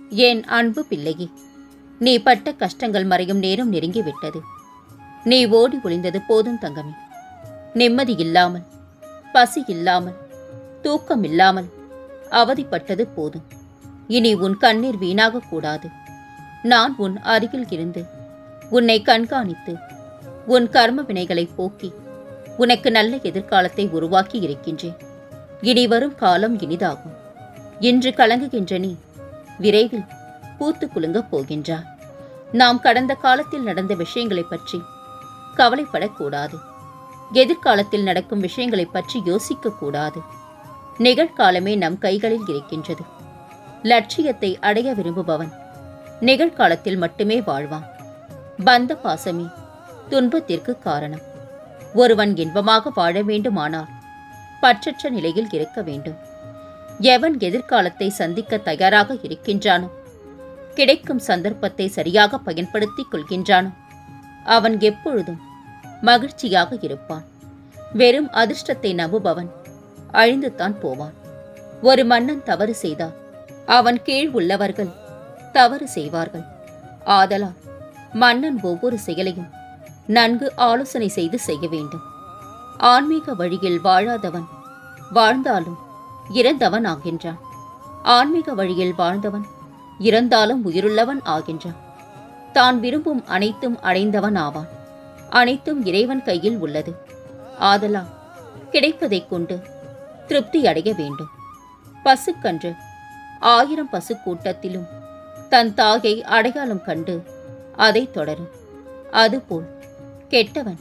என் அன்பு பிள்ளையே, நீ பட்ட கஷ்டங்கள் மறையும் நேரம் நெருங்கிவிட்டது. நீ ஓடி ஒளிந்தது போதும் தங்கமே. நிம்மதி இல்லாமல், பசி இல்லாமல், தூக்கம் இல்லாமல் அவதிப்பட்டது போதும். இனி உன் கண்ணீர் வீணாகக்கூடாது. நான் உன் அருகில் இருந்து உன்னை கண்காணித்து உன் கர்ம வினைகளை போக்கி உனக்கு நல்ல எதிர்காலத்தை உருவாக்கி இருக்கின்றேன். இனி வரும் காலம் இனிதாகும். இன்று கலங்குகின்ற நீ விரைவில் பூத்து குலுங்கப் போகின்றாய். நாம் கடந்த காலத்தில் நடந்த விஷயங்களைப் பற்றி கவலைப்படக்கூடாது. எதிர்காலத்தில் நடக்கும் விஷயங்களைப் பற்றி யோசிக்கக்கூடாது. நிகழ்காலமே நம் கைகளில் இருக்கின்றது. லட்சியத்தை அடைய விரும்புபவன் நிகழ்காலத்தில் மட்டுமே வாழ்வான். பந்த பாசமே துன்பத்திற்கு காரணம். ஒருவன் இன்பமாக வாழ வேண்டுமானால் பற்றற்ற நிலையில் இருக்க வேண்டும். எவன் எதிர்காலத்தை சந்திக்க தயாராக இருக்கின்றானோ, கிடைக்கும் சந்தர்ப்பத்தை சரியாக பயன்படுத்திக் கொள்கின்றானோ, அவன் எப்பொழுதும் மகிழ்ச்சியாக இருப்பான். வெறும் அதிர்ஷ்டத்தை நம்புபவன் அழிந்துதான் போவான். ஒரு மன்னன் தவறு செய்தால் அவன் கீழ் உள்ளவர்கள் தவறு செய்வார்கள். ஆதலால் மன்னன் ஒவ்வொரு செயலையும் நன்கு ஆலோசனை செய்து செய்ய வேண்டும். ஆன்மீக வழியில் வாழாதவன் வாழ்ந்தாலும் இறந்தவன் ஆகின்றான். ஆன்மீக வழியில் வாழ்ந்தவன் இறந்தாலும் உயிருள்ளவன் ஆகின்றான். தான் விரும்பும் அனைத்தும் அடைந்தவன் ஆவான். அனைத்தும் இறைவன் கையில் உள்ளது. ஆதலால் கிடைப்பதைக் கொண்டு திருப்தி அடைய வேண்டும். பசுக்கன்று 1000 பசு கூட்டத்திலும் தன் தாயை அடையாளம் கண்டு அதை தொடரும். அதுபோல் கெட்டவன்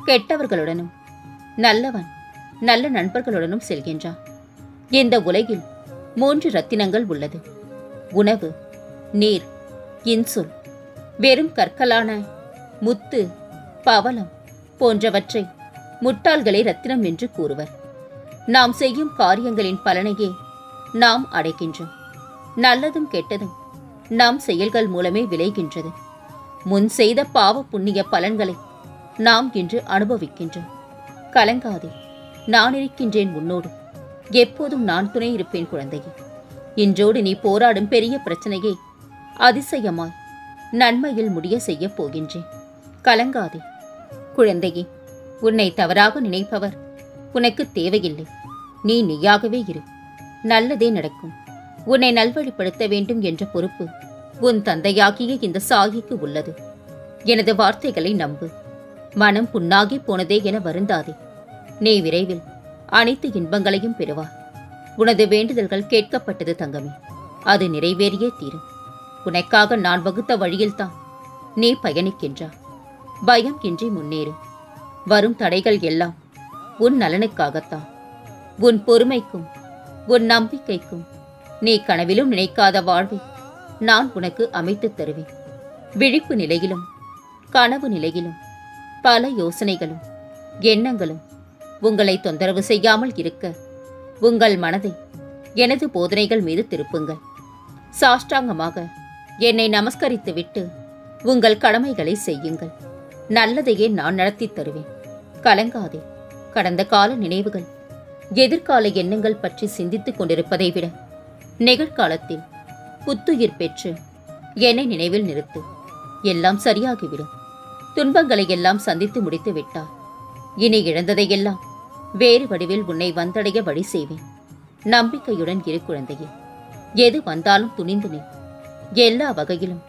கெட்டவர்களுடனும் நல்லவன் நல்ல நண்பர்களுடனும் செல்கின்றான். இந்த உலகில் 3 ரத்தினங்கள் உள்ளது: உணவு, நீர், இன்சொல். வெறும் கற்களான முத்து, பவளம் போன்றவற்றை முட்டாள்களை ரத்தினம் என்று கூறுவர். நாம் செய்யும் காரியங்களின் பலனையே நாம் அடைகின்றோம். நல்லதும் கெட்டதும் நாம் செயல்கள் மூலமே விளைகின்றது. முன் செய்த பாவ புண்ணிய பலன்களை நாம் இன்று அனுபவிக்கின்றோம். கலங்காதே, நான் இருக்கின்றேன் உன்னோடு. எப்போதும் நான் துணை இருப்பேன் குழந்தையே. இன்றோடு நீ போராடும் பெரிய பிரச்சனையை அதிசயமாய் நன்மையில் முடிய செய்ய போகின்றேன். கலங்காதே குழந்தையே. உன்னை தவறாக நினைப்பவர் உனக்கு தேவையில்லை. நீ நீயாகவே இரு. நல்லதே நடக்கும். உன்னை நல்வழிப்படுத்த வேண்டும் என்ற பொறுப்பு உன் தந்தையாகிய இந்த சாகிக்கு உள்ளது. எனது வார்த்தைகளை நம்பு. மனம் புண்ணாகி போனதே என வருந்தாதே. நீ விரைவில் அனைத்து இன்பங்களையும் பெறுவார். உனது வேண்டுதல்கள் கேட்கப்பட்டது தங்கமே. அது நிறைவேறியே தீரும். உனக்காக நான் வகுத்த வழியில்தான் நீ பயணிக்கின்றாய். பயம் இன்றி முன்னேறு. வரும் தடைகள் எல்லாம் உன் நலனுக்காகத்தான். உன் பொறுமைக்கும் உன் நம்பிக்கைக்கும் நீ கனவிலும் நினைக்காத வாழ்வை நான் உனக்கு அமைத்துத் தருவேன். விழிப்பு நிலையிலும் கனவு நிலையிலும் பல யோசனைகளும் எண்ணங்களும் உங்களை தொந்தரவு செய்யாமல் இருக்க உங்கள் மனதை எனது போதனைகள் மீது திருப்புங்கள். சாஷ்டாங்கமாக என்னை நமஸ்கரித்துவிட்டு உங்கள் கடமைகளை செய்யுங்கள். நல்லதையே நான் நடத்தித் தருவேன். கலங்காதே. கடந்த கால நினைவுகள், எதிர்கால எண்ணங்கள் பற்றி சிந்தித்துக் கொண்டிருப்பதை விட நிகழ்காலத்தில் புத்துயிர் பெற்று என்னை நினைவில் நிறுத்து. எல்லாம் சரியாகிவிடும். துன்பங்களை எல்லாம் சந்தித்து முடித்து விட்டார். இனி இழந்ததையெல்லாம் வேறு வடிவில் உன்னை வந்தடைய வழி செய்வேன். நம்பிக்கையுடன் இரு குழந்தையே. எது வந்தாலும் துணிந்து நில். எல்லா வகையிலும்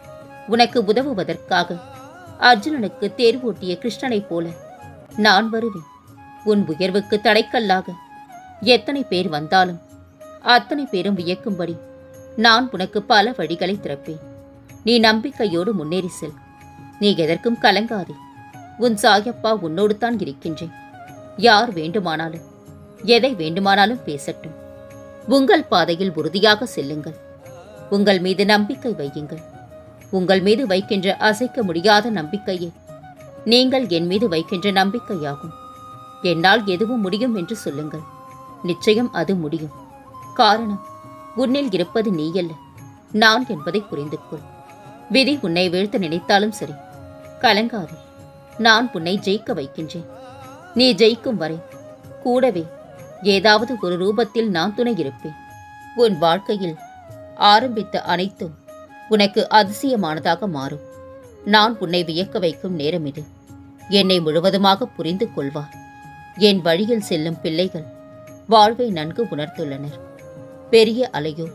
உனக்கு உதவுவதற்காக அர்ஜுனனுக்கு தேர்வூட்டிய கிருஷ்ணனைப் போல நான் வருவேன். உன் உயர்வுக்கு தடைக்கல்லாக எத்தனை பேர் வந்தாலும் அத்தனை பேரும் வியக்கும்படி நான் உனக்கு பல வழிகளை திறப்பேன். நீ நம்பிக்கையோடு முன்னேறி செல். நீ எதற்கும் கலங்காதே. உன் சாயப்பா உன்னோடு தான் இருக்கின்றேன். யார் வேண்டுமானாலும் எதை வேண்டுமானாலும் பேசட்டும். உங்கள் பாதையில் உறுதியாக செல்லுங்கள். உங்கள் மீது நம்பிக்கை வையுங்கள். உங்கள் மீது வைக்கின்ற அசைக்க முடியாத நம்பிக்கையே நீங்கள் என் மீது வைக்கின்ற நம்பிக்கையாகும். என்னால் எதுவும் முடியும் என்று சொல்லுங்கள். நிச்சயம் அது முடியும். காரணம், உன்னில் இருப்பது நீயல்ல, நான் என்பதை புரிந்து கொள். விதி உன்னை வீழ்த்த நினைத்தாலும் சரி, கலங்காதே. நான் உன்னை ஜெயிக்க வைக்கின்றேன். நீ ஜெயிக்கும் வரை கூடவே ஏதாவது ஒரு ரூபத்தில் நான் துணை இருப்பேன். உன் வாழ்க்கையில் ஆரம்பித்த அனைத்தும் உனக்கு அதிசயமானதாக மாறும். நான் உன்னை வியக்க வைக்கும் நேரம் இது. என்னை முழுவதுமாக புரிந்து கொள்வார். என் வழியில் செல்லும் பிள்ளைகள் வாழ்வை நன்கு உணர்ந்துள்ளனர். பெரிய அலையோ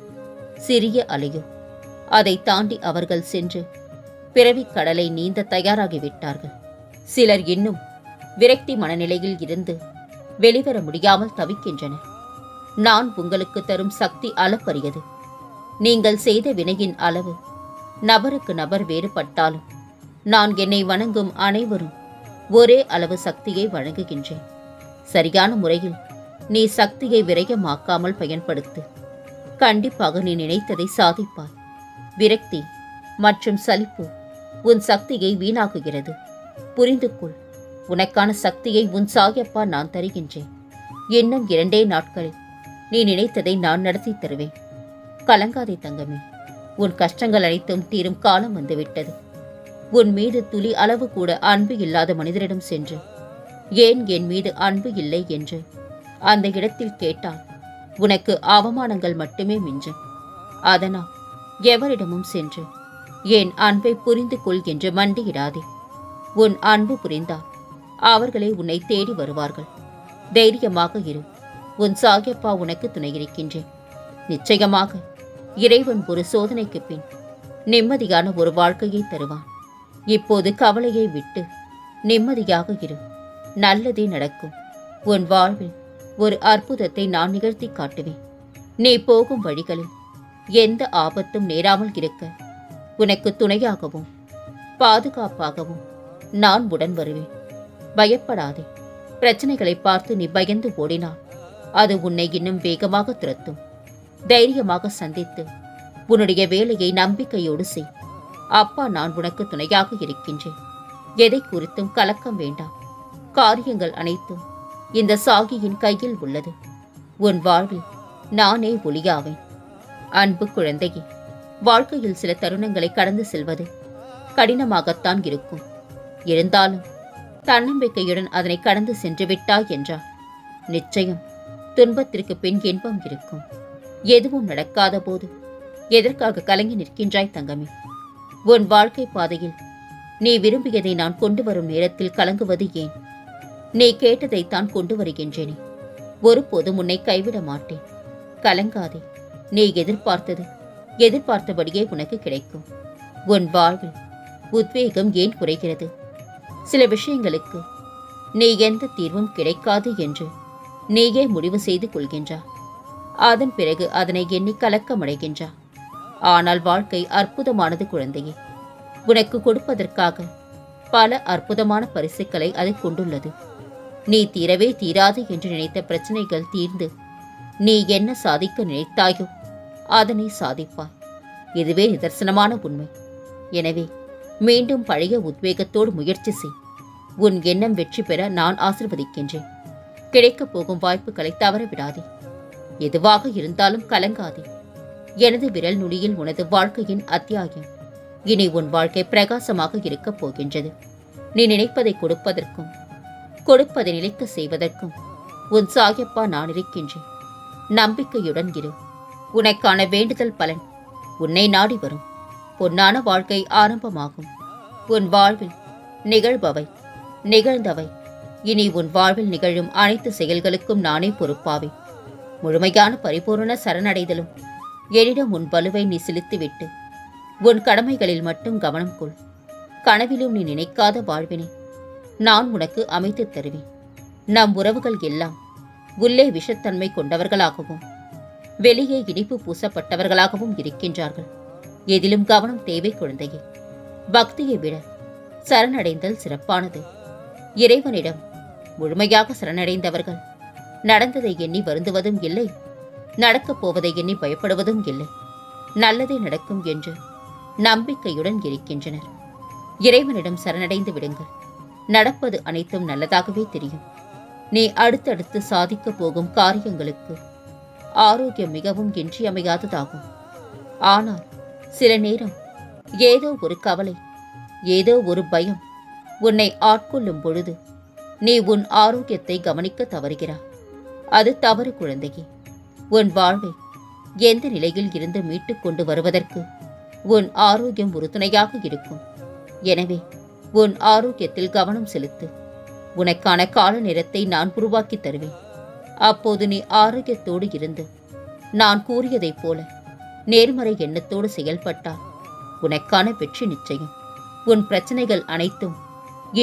சிறிய அலையோ அதை தாண்டி அவர்கள் சென்று பிறவிக் கடலை நீந்த தயாராகிவிட்டார்கள். சிலர் இன்னும் விரக்தி மனநிலையில் இருந்து வெளிவர முடியாமல் தவிக்கின்றனர். நான் உங்களுக்கு தரும் சக்தி அளப்பரியது. நீங்கள் செய்த வினையின் அளவு நபருக்கு நபர் வேறுபட்டாலும் நான் என்னை வணங்கும் அனைவரும் ஒரே அளவு சக்தியை வழங்குகின்றேன். சரியான முறையில் நீ சக்தியை விரயமாக்காமல் பயன்படுத்து. கண்டிப்பாக நீ நினைத்ததை சாதிப்பாய். விரக்தி மற்றும் சலிப்பு உன் சக்தியை வீணாக்குகிறது. புரிந்து கொள். உனக்கான சக்தியை உன் சாயப்பா நான் தருகின்றேன். இன்னும் 2 நாட்களில் நீ நினைத்ததை நான் நடத்தி தருவேன். கலங்காதே தங்கமே. உன் கஷ்டங்கள் அனைத்தும் தீரும் காலம் வந்துவிட்டது. உன் மீது துளி அளவு கூட அன்பு இல்லாத மனிதரிடம் சென்று ஏன் என் மீது அன்பு இல்லை என்று அந்த இடத்தில் கேட்டால் உனக்கு அவமானங்கள் மட்டுமே மிஞ்சும். அதனால் எவரிடமும் சென்று என் அன்பை புரிந்து கொள் என்று மண்டியிடாதே. உன் அன்பு புரிந்தால் அவர்களே உன்னை தேடி வருவார்கள். தைரியமாக இரு. உன் சாயப்பா உனக்கு துணையிருக்கின்றேன். நிச்சயமாக இறைவன் ஒரு சோதனைக்கு பின் நிம்மதியான ஒரு வாழ்க்கையை தருவான். இப்போது கவலையை விட்டு நிம்மதியாக இரு. நல்லதே நடக்கும். உன் வாழ்வில் ஒரு அற்புதத்தை நான் நிகழ்த்தி காட்டுவேன். நீ போகும் வழிகளில் எந்த ஆபத்தும் நேராமல் இருக்க உனக்கு துணையாகவும் பாதுகாப்பாகவும் நான் உடன் வருவேன். பயப்படாதே. பிரச்சனைகளை பார்த்து நீ பயந்து ஓடினால் அது உன்னை இன்னும் வேகமாக துரத்தும். தைரியமாக சந்தித்து உன்னுடைய வேலையை நம்பிக்கையோடு செய். அப்பா நான் உனக்கு துணையாக இருக்கின்றேன். எதை குறித்தும் கலக்கம் வேண்டாம். காரியங்கள் அனைத்தும் இந்த சாகியின் கையில் உள்ளது. உன் வாழ்வில் நானே ஒளியாவேன். அன்பு குழந்தையே, வாழ்க்கையில் சில தருணங்களை கடந்து செல்வது கடினமாகத்தான் இருக்கும். இருந்தாலும் தன்னம்பிக்கையுடன் அதனை கடந்து சென்று விட்டாய் என்றால் நிச்சயம் துன்பத்திற்கு பின் இன்பம் இருக்கும். எதுவும் நடக்காத போது எதற்காக கலங்கி நிற்கின்றாய் தங்கமே? உன் வாழ்க்கை பாதையில் நீ விரும்பியதை நான் கொண்டு வரும் நேரத்தில் கலங்குவது ஏன்? நீ கேட்டதைத்தான் கொண்டு வருகின்றேனே. ஒருபோதும் உன்னை கைவிட மாட்டேன். கலங்காதே. நீ எதிர்பார்த்தபடியே உனக்கு கிடைக்கும். உன் வாழ்வில் உத்வேகம் ஏன் குறைகிறது? சில விஷயங்களுக்கு நீ எந்த தீர்வும் கிடைக்காது என்று நீயே முடிவு செய்து கொள்கின்றாய். அதன் பிறகு அதனை எண்ணி கலக்கமடைகின்றா. ஆனால் வாழ்க்கை அற்புதமானது குழந்தையே. உனக்கு கொடுப்பதற்காக பல அற்புதமான பரிசுகளை அது கொண்டுள்ளது. நீ தீரவே தீராது என்று நினைத்த பிரச்சனைகள் தீர்ந்து நீ என்ன சாதிக்க நினைத்தாயோ அதனை சாதிப்பாய். இதுவே நிதர்சனமான உண்மை. எனவே மீண்டும் பழைய உத்வேகத்தோடு முயற்சி செய். உன் எண்ணம் வெற்றி பெற நான் ஆசிர்வதிக்கின்றேன். கிடைக்கப் போகும் வாய்ப்புகளை தவற விடாதே. எதுவாக இருந்தாலும் கலங்காதே. எனது விரல் நுனியில் உனது வாழ்க்கையின் அத்தியாயம். இனி உன் வாழ்க்கை பிரகாசமாக இருக்கப் போகின்றது. நீ நினைப்பதை கொடுப்பதற்கும் கொடுப்பதை நிலைக்க செய்வதற்கும் உன் சாயப்பா நான் இருக்கின்றேன். நம்பிக்கையுடன் இரு. உனக்கான வேண்டுதல் பலன் உன்னை நாடி வரும். பொன்னான வாழ்க்கை ஆரம்பமாகும். உன் வாழ்வில் நிகழ்பவை நிகழ்ந்தவை இனி உன் வாழ்வில் நிகழும் அனைத்து செயல்களுக்கும் நானே பொறுப்பாவேன். முழுமையான பரிபூர்ண சரணடைதலும் என்னிடம் உன் பலுவை நீ செலுத்திவிட்டு உன் கடமைகளில் மட்டும் கவனம் கொள். கனவிலும் நீ நினைக்காத வாழ்வினை நான் உனக்கு அமைத்து தருவேன். நம் உறவுகள் எல்லாம் உள்ளே விஷத்தன்மை கொண்டவர்களாகவும் வெளியே இனிப்பு பூசப்பட்டவர்களாகவும் இருக்கின்றார்கள். எதிலும் கவனம் தேவை குழந்தையே. பக்தியை விட சரணடைந்தல் சிறப்பானது. இறைவனிடம் முழுமையாக சரணடைந்தவர்கள் நடந்ததை எண்ணி வருந்துவதும் இல்லை, நடக்கப் போவதை எண்ணி பயப்படுவதும் இல்லை. நல்லதே நடக்கும் என்று நம்பிக்கையுடன் இருக்கின்றனர். இறைவனிடம் சரணடைந்து விடுங்கள். நடப்பது அனைத்தும் நல்லதாகவே தெரியும். நீ அடுத்தடுத்து சாதிக்கப் போகும் காரியங்களுக்கு ஆரோக்கியம் மிகவும் இன்றியமையாததாகும். ஆனால் சில நேரம் ஏதோ ஒரு கவலை, ஏதோ ஒரு பயம் உன்னை ஆட்கொள்ளும் பொழுது நீ உன் ஆரோக்கியத்தை கவனிக்க தவறுகிறாய். அது தவறு குழந்தையே. உன் வாழ்வை எந்த நிலையில் இருந்து மீட்டுக் கொண்டு வருவதற்கு உன் ஆரோக்கியம் உறுதுணையாக இருக்கும். எனவே உன் ஆரோக்கியத்தில் கவனம் செலுத்து. உனக்கான கால நேரத்தை நான் உருவாக்கி தருவேன். அப்போது நீ ஆரோக்கியத்தோடு இருந்து நான் கூறியதைப் போல நேர்மறை எண்ணத்தோடு செயல்பட்டால் உனக்கான வெற்றி நிச்சயம். உன் பிரச்சனைகள் அனைத்தும்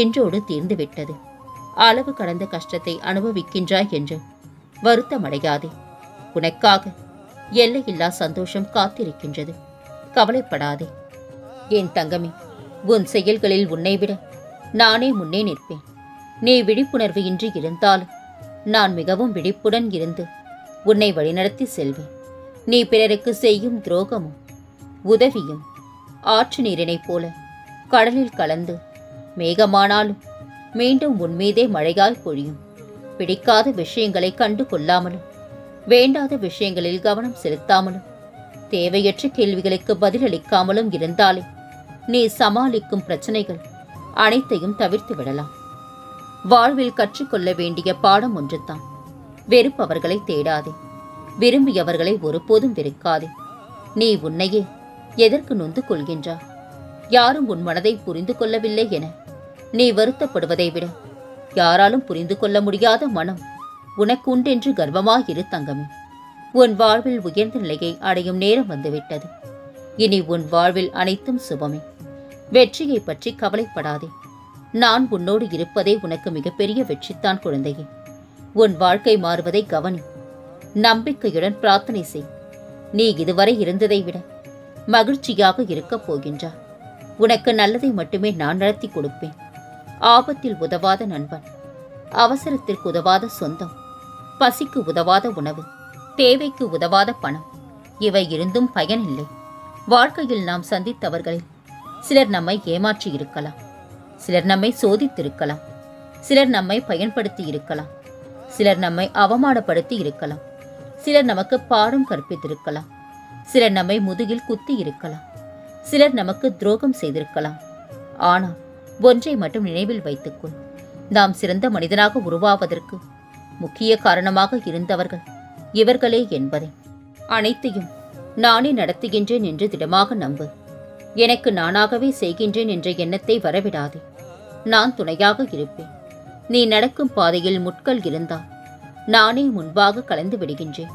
இன்றோடு தீர்ந்துவிட்டது. அளவு கடந்த கஷ்டத்தை அனுபவிக்கின்றாய் என்று வருத்தமடையாதே. உனக்காக எல்லையில்லா சந்தோஷம் காத்திருக்கின்றது. கவலைப்படாதே என் தங்கமே. உன் செயல்களில் உன்னை விட நானே முன்னே நிற்பேன். நீ விழிப்புணர்வு இன்றி இருந்தாலும் நான் மிகவும் விழிப்புடன் இருந்து உன்னை வழிநடத்தி செல்வேன். நீ பிறருக்கு செய்யும் துரோகமும் உதவியும் ஆற்று நீரினைப் போல கடலில் கலந்து மேகமானாலும் மீண்டும் உன்மீதே மழையாய் பொழியும். பிடிக்காத விஷயங்களை கண்டு கொள்ளாமலும் வேண்டாத விஷயங்களில் கவனம் செலுத்தாமலும் தேவையற்ற கேள்விகளுக்கு பதிலளிக்காமலும் இருந்தாலே நீ சமாளிக்கும் பிரச்சனைகள் அனைத்தையும் தவிர்த்து விடலாம். வாழ்வில் கற்றுக்கொள்ள வேண்டிய பாடம் ஒன்றுதான். வெறுப்பவர்களை தேடாதே, விரும்பியவர்களை ஒருபோதும் வெறுக்காதே. நீ உன்னையே எதற்கு நொந்து கொள்கின்றாய்? யாரும் உன் மனதை புரிந்து கொள்ளவில்லை என நீ வருத்தப்படுவதை விட யாராலும் புரிந்து கொள்ள முடியாத மனம் உனக்கு உண்டென்று கர்வமாயிரு தங்கமே. உன் வாழ்வில் உயர்ந்த நிலையை அடையும் நேரம் வந்துவிட்டது. இனி உன் வாழ்வில் அனைத்தும் சுபமே. வெற்றியை பற்றி கவலைப்படாதே. நான் உன்னோடு இருப்பதே உனக்கு மிகப்பெரிய வெற்றித்தான் குழந்தையே. உன் வாழ்க்கை மாறுவதை கவனி. நம்பிக்கையுடன் பிரார்த்தனை செய். நீ இதுவரை இருந்ததை விட மகிழ்ச்சியாக இருக்கப் போகின்றாய். உனக்கு நல்லதை மட்டுமே நான் நடத்தி கொடுப்பேன். ஆபத்தில் உதவாத நண்பன், அவசரத்திற்கு உதவாத சொந்தம், பசிக்கு உதவாத உணவு, தேவைக்கு உதவாத பணம், இவை இருந்தும் பயனில்லை. வாழ்க்கையில் நாம் சந்தித்தவர்களில் சிலர் நம்மை ஏமாற்றி இருக்கலாம், சிலர் நம்மை சோதித்திருக்கலாம், சிலர் நம்மை பயன்படுத்தி இருக்கலாம், சிலர் நம்மை அவமானப்படுத்தி இருக்கலாம், சிலர் நமக்கு பாடம் கற்பித்திருக்கலாம், சிலர் நம்மை முதுகில் குத்தி இருக்கலாம், சிலர் நமக்கு துரோகம் செய்திருக்கலாம். ஆனால் ஒன்றை மட்டும் நினைவில் வைத்துக்கொள். நாம் சிறந்த மனிதனாக உருவாவதற்கு முக்கிய காரணமாக இருந்தவர்கள் இவர்களே என்பதை. அனைத்தையும் நானே நடத்துகின்றேன் என்று திடமாக நம்பு. எனக்கு நானாகவே செய்கின்றேன் என்ற எண்ணத்தை வரவிடாதே. நான் துணையாக இருப்பேன். நீ நடக்கும் பாதையில் முட்கள் இருந்தால் நானே முன்பாக கலந்து விடுகின்றேன்.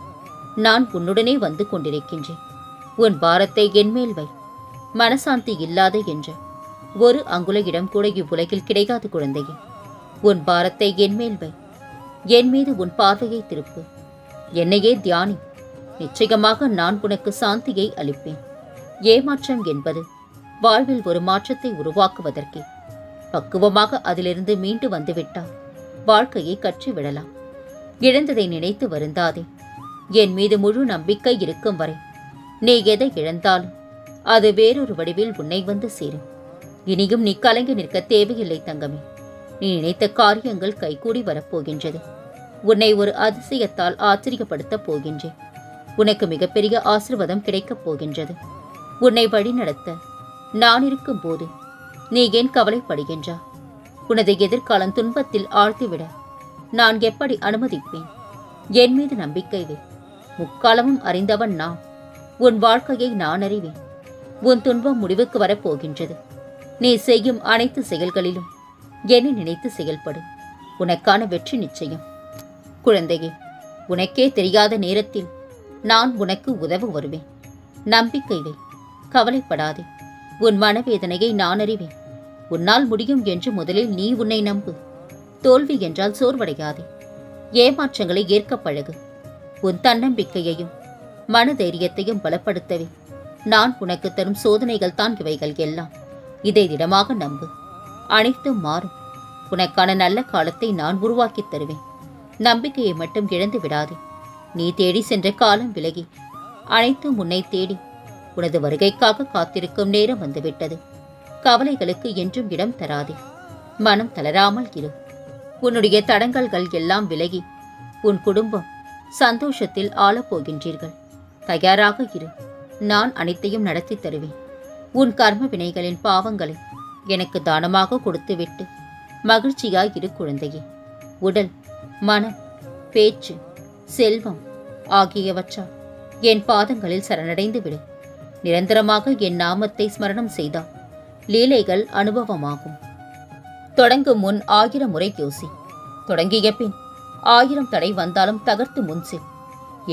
நான் உன்னுடனே வந்து கொண்டிருக்கின்றேன். உன் பாரத்தை என்மேல் வை. மனசாந்தி இல்லாத என்ற ஒரு அங்குல இடம் கூட இவ்வுலகில் கிடைக்காது குழந்தையே. உன் பாரத்தை என்மேல் வை. என் மீது உன் பார்வையை திருப்பு. என்னையே தியானி. நிச்சயமாக நான் உனக்கு சாந்தியை அளிப்பேன். ஏமாற்றம் என்பது வாழ்வில் ஒரு மாற்றத்தை உருவாக்குவதற்கே. பக்குவமாக அதிலிருந்து மீண்டு வந்துவிட்டால் வாழ்க்கையை கற்றுவிடலாம். இழந்ததை நினைத்து வருந்தாதே. என் மீது முழு நம்பிக்கை இருக்கும் வரை நீ எதை இழந்தாலும் அது வேறொரு வடிவில் உன்னை வந்து சேரும். இனியும் நீ கலங்கி நிற்க தேவையில்லை தங்கமே. நீ நினைத்த காரியங்கள் கைகூடி வரப்போகின்றது. உன்னை ஒரு அதிசயத்தால் ஆச்சரியப்படுத்தப் போகின்றேன். உனக்கு மிகப்பெரிய ஆசீர்வாதம் கிடைக்கப் போகின்றது. உன்னை வழிநடத்த நான் இருக்கும் போது நீ ஏன் கவலைப்படுகின்றா? உனது எதிர்காலம் துன்பத்தில் ஆழ்த்திவிட நான் எப்படி அனுமதிப்பேன்? என் மீது நம்பிக்கை வை. முக்காலமும் அறிந்தவன் நான். உன் வாழ்க்கையை நான் அறிவேன். உன் துன்பம் முடிவுக்கு வரப்போகின்றது. நீ செய்யும் அனைத்து செயல்களிலும் என்னை நினைத்து செயல்படு. உனக்கான வெற்றி நிச்சயம். குழந்தையே, உனக்கே தெரியாத நேரத்தில் நான் உனக்கு உதவ வருவேன். நம்பிக்கை வை. கவலைப்படாதே. உன் மனவேதனையை நான் அறிவேன். உன்னால் முடியும் என்று முதலில் நீ உன்னை நம்பு. தோல்வி என்றால் சோர்வடையாதே. ஏமாற்றங்களை ஏற்க பழகு. உன் தன்னம்பிக்கையையும் மனதைரியத்தையும் பலப்படுத்தவே நான் உனக்கு தரும் சோதனைகள் தான் இவைகள் எல்லாம். இதை திடமாக நம்பு. அனைத்தும் மாறும். உனக்கான நல்ல காலத்தை நான் உருவாக்கித் தருவேன். நம்பிக்கையை மட்டும் இழந்து விடாதே. நீ தேடி சென்ற காலம் விலகி அனைத்தும் உன்னை தேடி உனது வருகைக்காக காத்திருக்கும் நேரம் வந்துவிட்டது. கவலைகளுக்கு என்றும் இடம் தராதே. மனம் தளராமல் இரு. உன்னுடைய தடங்கல்கள் எல்லாம் விலகி உன் குடும்பம் சந்தோஷத்தில் ஆளப்போகின்றீர்கள். தயாராக இரு. நான் அனைத்தையும் நடத்தி தருவேன். உன் கர்ம வினைகளின் பாவங்களை எனக்கு தானமாக கொடுத்துவிட்டு மகிழ்ச்சியாய் இரு குழந்தையே. உடல், மனம், பேச்சு, செல்வம் ஆகியவற்றால் என் பாதங்களில் சரணடைந்து விடு. நிரந்தரமாக என் நாமத்தை ஸ்மரணம் செய்தால் லீலைகள் அனுபவமாகும். தொடங்கும் முன் 1000 முறை யோசி. தொடங்கிய பின் 1000 தடை வந்தாலும் தகர்த்து முன் செல்.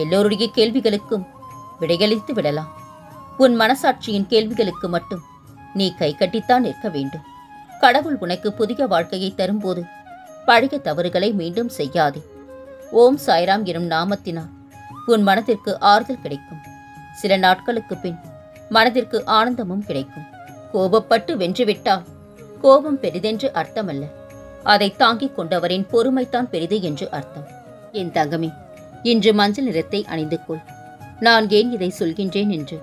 எல்லோருடைய கேள்விகளுக்கும் விடையளித்து விடலாம். உன் மனசாட்சியின் கேள்விகளுக்கு மட்டும் நீ கை கட்டித்தான் நிற்க வேண்டும். கடவுள் உனக்கு புதிய வாழ்க்கையை தரும்போது பழைய தவறுகளை மீண்டும் செய்யாதே. ஓம் சாய்ராம் எனும் நாமத்தினால் உன் மனதிற்கு ஆறுதல் கிடைக்கும். சில நாட்களுக்கு பின் மனதிற்கு ஆனந்தமும் கிடைக்கும். கோபப்பட்டு வென்றுவிட்டால் கோபம் பெரிதென்று அர்த்தமல்ல, அதை தாங்கிக் கொண்டவரின் பொறுமைத்தான் பெரிது என்று அர்த்தம். என் தங்கமே, இன்று மஞ்சள் நிறத்தை அணிந்து கொள். நான் ஏன் இதை சொல்கின்றேன் என்று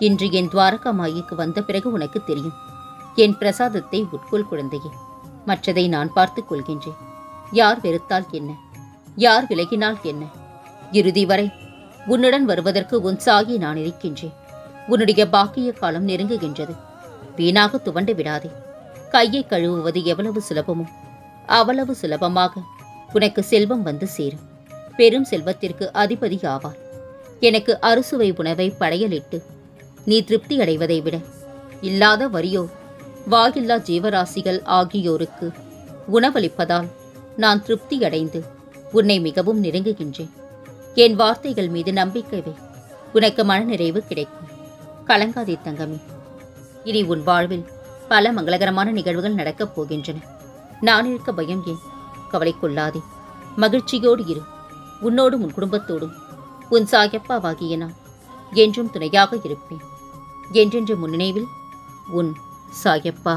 இன்று என் துவாரகா மாயிக்கு வந்த பிறகு உனக்கு தெரியும். என் பிரசாதத்தை உட்கொள் குழந்தையே. மற்றதை நான் பார்த்துக் கொள்கின்றேன். யார் வெறுத்தால் என்ன, யார் விலகினால் என்ன, இறுதி வரை உன்னுடன் வருவதற்கு உன் சாகி நான் இருக்கின்றேன். உன்னுடைய பாக்கிய காலம் நெருங்குகின்றது. வீணாக துவண்டு விடாதே. கையை கழுவுவது எவ்வளவு சுலபமோ அவ்வளவு சுலபமாக உனக்கு செல்வம் வந்து சேரும். பெரும் செல்வத்திற்கு அதிபதி ஆவார். எனக்கு அறுசுவை உணவை படையலிட்டு நீ திருப்தி அடைவதை விட இல்லாத வறியோர், வாயில்லா ஜீவராசிகள் ஆகியோருக்கு உணவளிப்பதால் நான் திருப்தி அடைந்து உன்னை மிகவும் நெருங்குகின்றேன். என் வார்த்தைகள் மீது நம்பிக்கை வை. உனக்கு மனநிறைவு கிடைக்கும். கலங்காதே தங்கமே. இனி உன் வாழ்வில் பல மங்களகரமான நிகழ்வுகள் நடக்கப் போகின்றன. நான் இருக்க பயம் ஏன்? கவலை கொள்ளாதே. மகிழ்ச்சியோடு இரு. உன்னோடும் உன் குடும்பத்தோடும் உன் சாயப்பாவாகிய நான் என்றும் துணையாக இருப்பேன். என்றென்று முன்னினைவில் உன் சாயப்பா.